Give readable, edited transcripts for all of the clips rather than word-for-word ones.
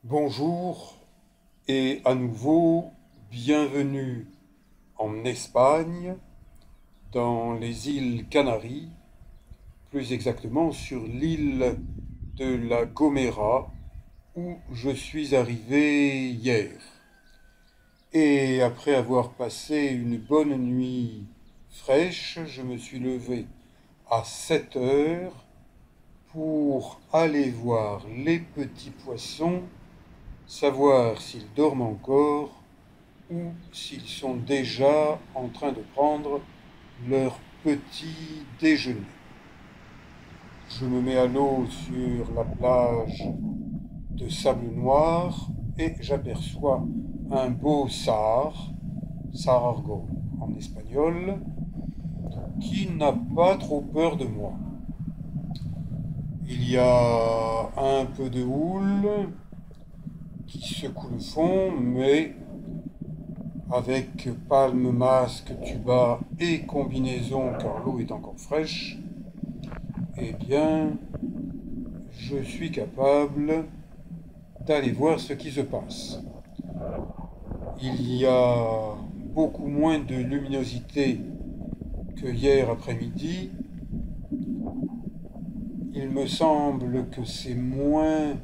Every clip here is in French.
Bonjour et à nouveau bienvenue en Espagne, dans les îles Canaries, plus exactement sur l'île de la Gomera où je suis arrivé hier. Et après avoir passé une bonne nuit fraîche, je me suis levé à 7 heures pour aller voir les petits poissons, savoir s'ils dorment encore ou s'ils sont déjà en train de prendre leur petit déjeuner. Je me mets à l'eau sur la plage de sable noir et j'aperçois un beau sargo en espagnol, qui n'a pas trop peur de moi. Il y a un peu de houle qui secoue le fond, mais avec palme, masque, tuba et combinaison, car l'eau est encore fraîche, eh bien, je suis capable d'aller voir ce qui se passe. Il y a beaucoup moins de luminosité que hier après-midi. Il me semble que c'est moins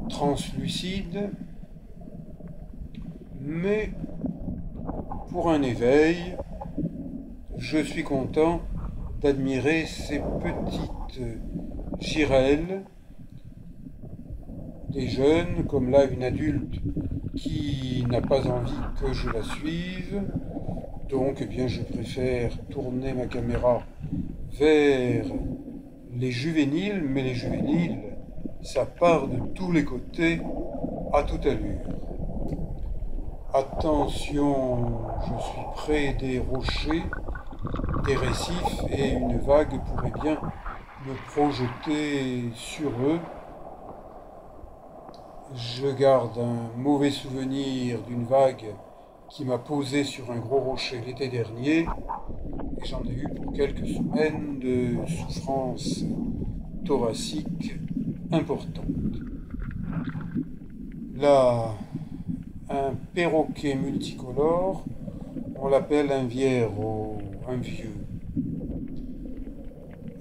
translucide, mais pour un éveil, je suis content d'admirer ces petites girelles, des jeunes, comme là une adulte qui n'a pas envie que je la suive. Donc eh bien, je préfère tourner ma caméra vers les juvéniles, mais les juvéniles, ça part de tous les côtés à toute allure. Attention, je suis près des rochers, des récifs, et une vague pourrait bien me projeter sur eux. Je garde un mauvais souvenir d'une vague qui m'a posé sur un gros rocher l'été dernier, et j'en ai eu pour quelques semaines de souffrance thoracique importante. Là, un perroquet multicolore, on l'appelle un vierro, un vieux.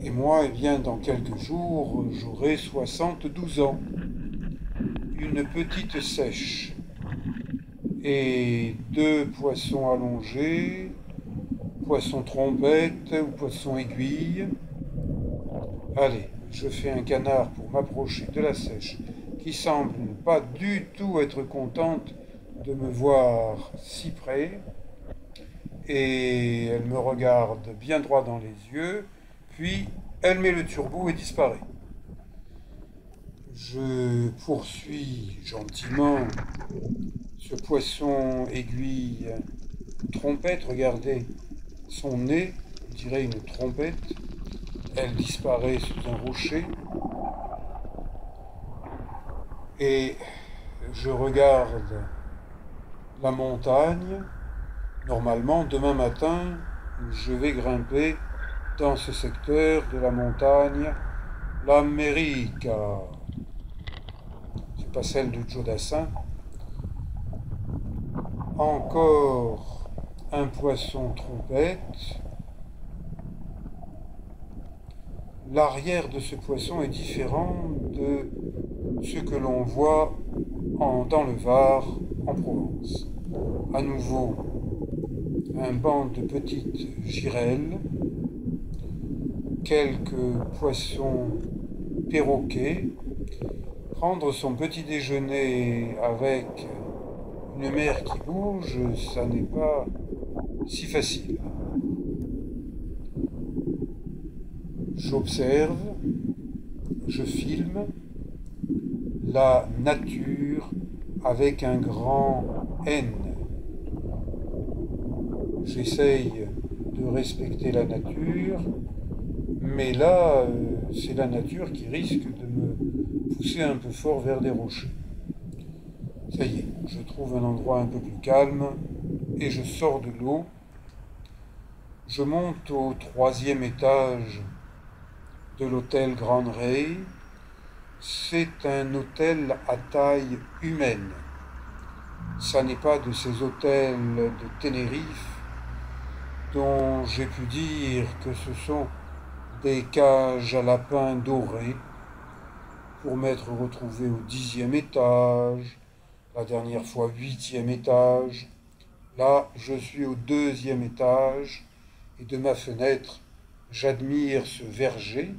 Et moi, eh bien, dans quelques jours, j'aurai 72 ans. Une petite sèche et deux poissons allongés, poisson trompette ou poisson aiguille. Allez, je fais un canard pour m'approcher de la sèche, qui semble ne pas du tout être contente de me voir si près, et elle me regarde bien droit dans les yeux, puis elle met le turbot et disparaît. Je poursuis gentiment ce poisson aiguille trompette. Regardez son nez, on dirait une trompette. Elle disparaît sous un rocher. Et je regarde la montagne. Normalement, demain matin, je vais grimper dans ce secteur de la montagne, l'América. C'est pas celle de Joe Dassin. Encore un poisson trompette. L'arrière de ce poisson est différent de ce que l'on voit dans le Var, en Provence. À nouveau, un banc de petites girelles, quelques poissons perroquets. Prendre son petit déjeuner avec une mer qui bouge, ça n'est pas si facile. J'observe, je filme la nature avec un grand N. J'essaye de respecter la nature, mais là, c'est la nature qui risque de me pousser un peu fort vers des rochers. Ça y est, je trouve un endroit un peu plus calme et je sors de l'eau. Je monte au 3e étage de l'hôtel Grand Rey. c'est un hôtel à taille humaine. Ça n'est pas de ces hôtels de Tenerife dont j'ai pu dire que ce sont des cages à lapins dorés pour m'être retrouvé au 10e étage, la dernière fois 8e étage. Là, je suis au 2e étage et de ma fenêtre, j'admire ce verger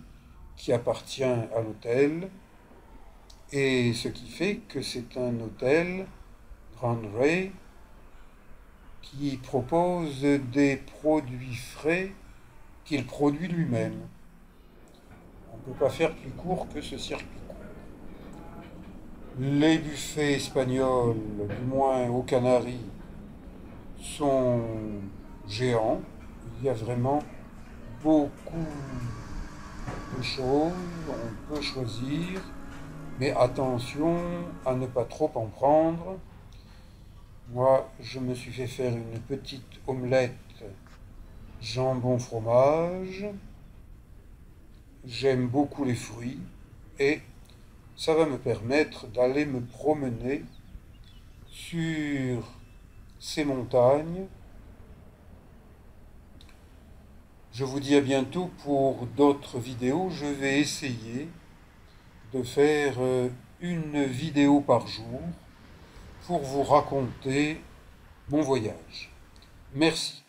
qui appartient à l'hôtel et ce qui fait que c'est un hôtel Grand Ray qui propose des produits frais qu'il produit lui-même. On ne peut pas faire plus court que ce circuit. Les buffets espagnols, du moins aux Canaries, sont géants. Il y a vraiment beaucoup de choses, on peut choisir, mais attention à ne pas trop en prendre. Moi, je me suis fait faire une petite omelette jambon fromage. J'aime beaucoup les fruits et ça va me permettre d'aller me promener sur ces montagnes. Je vous dis à bientôt pour d'autres vidéos. Je vais essayer de faire une vidéo par jour pour vous raconter mon voyage. Merci.